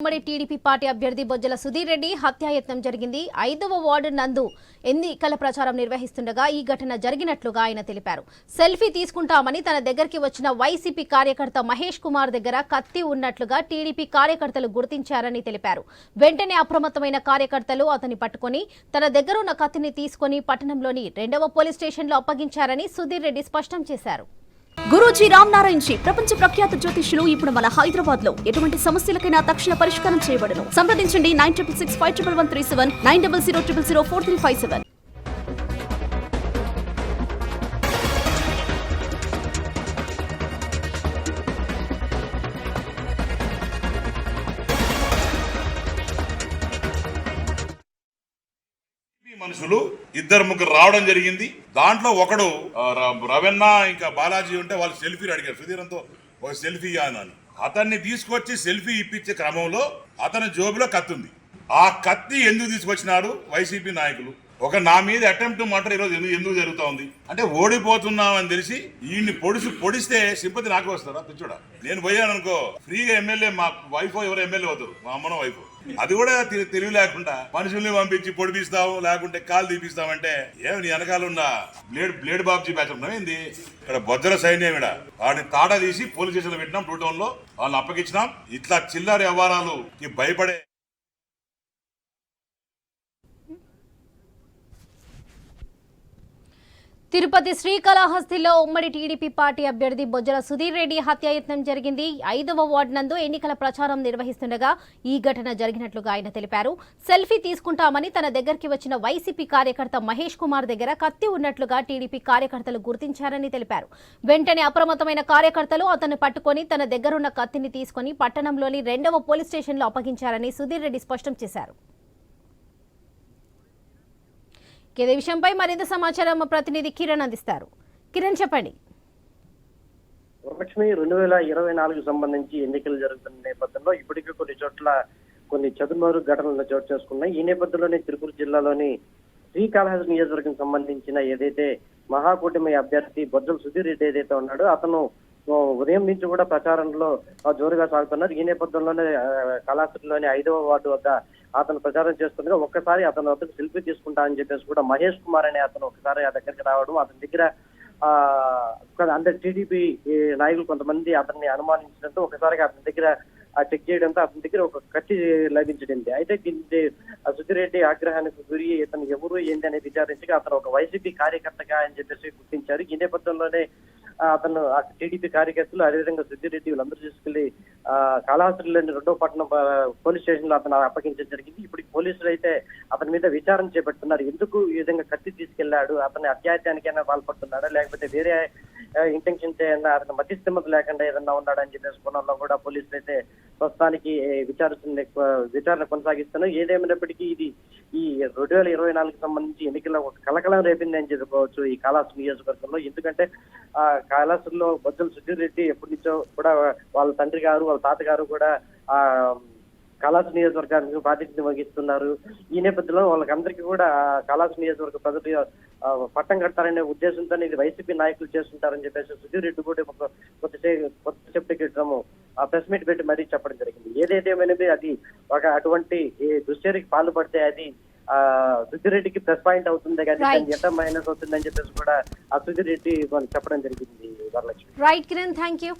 ఉమ్మడి TDP party అభ్యర్థి బొజ్జల సుధీర్ రెడ్డి హత్యాయత్నం జరిగింది. 5వ వార్డు నందు ఎన్నికల ప్రచారం నిర్వహిస్తుండగా ఈ ఘటన జరిగినట్లుగా ఆయన తెలిపారు. సెల్ఫీ తీసుకుంటామని తన దగ్గరికి వచ్చిన వైసీపీ కార్యకర్త మహేష్ కుమార్ దగ్గర కత్తి ఉన్నట్లుగా టీడీపీ కార్యకర్తలు గుర్తించారని తెలిపారు. వెంటనే అప్రమత్తమైన కార్యకర్తలు అతన్ని పట్టుకొని తన దగ్గరున్న కత్తిని తీసుకొని పట్టణంలోని 2వ పోలీస్ స్టేషన్లో అప్పగించారని సుధీర్ రెడ్డి స్పష్టం చేశారు. గురూజీ రామ్ నారాయణ్ జీ ప్రపంచ ప్రఖ్యాత జ్యోతిష్యులు ఇప్పుడు మన హైదరాబాద్ లో ఎటువంటి సమస్యలకైనా తక్షణ పరిష్కారం చేయబడును. సంప్రదించండి 96651137 9000004357. మనుషులు ఇద్దరు ముగ్గురు రావడం జరిగింది. దాంట్లో ఒకడు రవెన్న ఇంకా బాలాజీ ఉంటే వాళ్ళు సెల్ఫీలు అడిగారు. సుధీరంతో ఒక సెల్ఫీ అని అతన్ని తీసుకొచ్చి సెల్ఫీ ఇప్పించే క్రమంలో అతని జోబులో కత్తి ఉంది. ఆ కత్తి ఎందుకు తీసుకొచ్చినాడు వైసీపీ నాయకులు? ఒక నా మీద అటెంప్ట్ మర్డర్ ఈరోజు ఎందుకు జరుగుతా ఉంది అంటే ఓడిపోతున్నామని తెలిసి ఈయన్ని పొడిస్తే సింపతి నాకే వస్తారా? పిచ్చోడా, నేను పోయాను అనుకో ఫ్రీగా ఎమ్మెల్యే, మా వైఫ్ ఎవరు ఎమ్మెల్యే అవుతారు, మా అమ్మనో వైఫ్. అది కూడా తెలివి లేకుండా మనుషుల్ని పంపించి పొడిపిస్తావు, లేకుంటే కాలు తీపిస్తామంటే ఏమి నీ వెనకాల ఉన్న బ్లేడ్ బాబ్జీ బ్యాచ్ ఉన్నామేంది? ఇక్కడ బొజ్జల సైన్యం ఇక్కడ వాడిని తాట తీసి పోలీస్ స్టేషన్ లో పెట్టినాం. 2 టౌన్ లో వాళ్ళని అప్పగించినాం. ఇట్లా చిల్లర వ్యవహారాలకి భయపడే తిరుపతి శ్రీకాళహస్తిలో ఉమ్మడి టీడీపీ పార్టీ అభ్యర్థి బొజ్జల సుధీర్ రెడ్డి హత్యాయత్నం జరిగింది. 5వ వార్డు నందు ఎన్నికల ప్రచారం నిర్వహిస్తుండగా ఈ ఘటన జరిగినట్లుగా ఆయన తెలిపారు. సెల్ఫీ తీసుకుంటామని తన దగ్గరికి వచ్చిన వైసీపీ కార్యకర్త మహేష్ కుమార్ దగ్గర కత్తి ఉన్నట్లుగా టీడీపీ కార్యకర్తలు గుర్తించారని తెలిపారు. వెంటనే అప్రమత్తమైన కార్యకర్తలు అతన్ని పట్టుకొని తన దగ్గరున్న కత్తిని తీసుకుని పట్టణంలోని 2వ పోలీస్ స్టేషన్లో అప్పగించారని సుధీర్ రెడ్డి స్పష్టం చేశారు. ఇదే విషయంపై మరింత సమాచారం మా ప్రతినిధి కిరణ్ అందిస్తారు. కిరణ్, చెప్పండి. వరలక్ష్మి, 2024 సంబంధించి ఎన్నికలు జరుగుతున్న నేపథ్యంలో ఇప్పటికే కొన్ని చోట్ల కొన్ని చదుమారు ఘటనలు చోటు చేసుకున్నాయి. ఈ నేపథ్యంలోనే తిరుపతి జిల్లాలోని శ్రీకాళహస్తి నియోజకవర్గం సంబంధించిన ఏదైతే మహాకూటమి అభ్యర్థి బొజ్జల సుధీర్ రెడ్డి ఏదైతే ఉన్నాడో అతను ఉదయం నుంచి కూడా ప్రచారంలో జోరుగా సాగుతున్నారు. ఈ నేపథ్యంలోనే కళాశాలలోని 5వ వార్డు వద్ద అతను ప్రచారం చేస్తుండగా ఒక్కసారి అతను వద్దకు సెల్ఫీ తీసుకుంటా అని చెప్పేసి కూడా మహేష్ కుమార్ అనే అతను ఒకసారి ఆ దగ్గరికి రావడం, అతని దగ్గర అంటే టీడీపీ నాయకులు కొంతమంది అతన్ని అనుమానించడంతో ఒకసారిగా అతని దగ్గర చెక్ చేయడంతో అతని దగ్గర ఒక కత్తి లభించడింది. అయితే సుధీర్ రెడ్డి ఆగ్రహానికి గురి ఇతను ఎవరు ఏంటి అనేది విచారించగా అతను ఒక వైసీపీ కార్యకర్తగా అని చెప్పేసి గుర్తించారు. ఈ నేపథ్యంలోనే అతను టీడీపీ కార్యకర్తలు అదేవిధంగా సుధీర్ రెడ్డి వీళ్ళందరూ తీసుకెళ్లి కాళహస్తిలోని 2వ పట్టణం పోలీస్ స్టేషన్ లో అతను అప్పగించడం జరిగింది. ఇప్పుడు పోలీసులు అయితే అతని మీద విచారణ చేపడుతున్నారు. ఎందుకు ఈ విధంగా కత్తి తీసుకెళ్లాడు, అతని అత్యాచారానికైనా పాల్పడుతున్నాడా లేకపోతే వేరే ఇంటెన్షన్స్ ఏదైనా అతను మధ్యస్థిమత లేకుండా ఏదన్నా ఉన్నాడని చెప్పేసి కోణంలో కూడా పోలీసులు అయితే ప్రస్తుతానికి విచారణ కొనసాగిస్తున్నారు. ఏదేమైనప్పటికీ ఇది ఈ 2024 సంబంధించి ఎన్నికల్లో ఒక కలకలం రేపింది అని చెప్పుకోవచ్చు ఈ కాళహస్తి నియోజకవర్గంలో. ఎందుకంటే కాళహస్తిలో బొజ్జల సుధీర్ రెడ్డి ఎప్పటి నుంచో కూడా వాళ్ళ తండ్రి గారు వాళ్ళ తాతగారు కూడా కాళహస్తి నియోజకవర్గానికి ప్రాతినిధ్యం వహిస్తున్నారు. ఈ నేపథ్యంలో వాళ్ళకందరికీ కూడా కాళహస్తి నియోజకవర్గ ప్రజలు పట్టం కడతారనే ఉద్దేశంతో ఇది వైసీపీ నాయకులు చేస్తుంటారని చెప్పేసి సుధీర్ రెడ్డి కూడా కొద్దిసేపటి క్రితము ప్రెస్ మీట్ పెట్టి మరీ చెప్పడం జరిగింది. ఏదైతేమైనది అది ఒక అటువంటి దుశ్చర్యకి పాల్పడితే అది సుధీర్ రెడ్డికి ప్లస్ పాయింట్ అవుతుంది కానీ ఎంత మైనస్ అవుతుందని చెప్పేసి కూడా ఆ సుధీర్ రెడ్డి చెప్పడం జరిగింది. Varalakshmi. Right Kiran, thank you.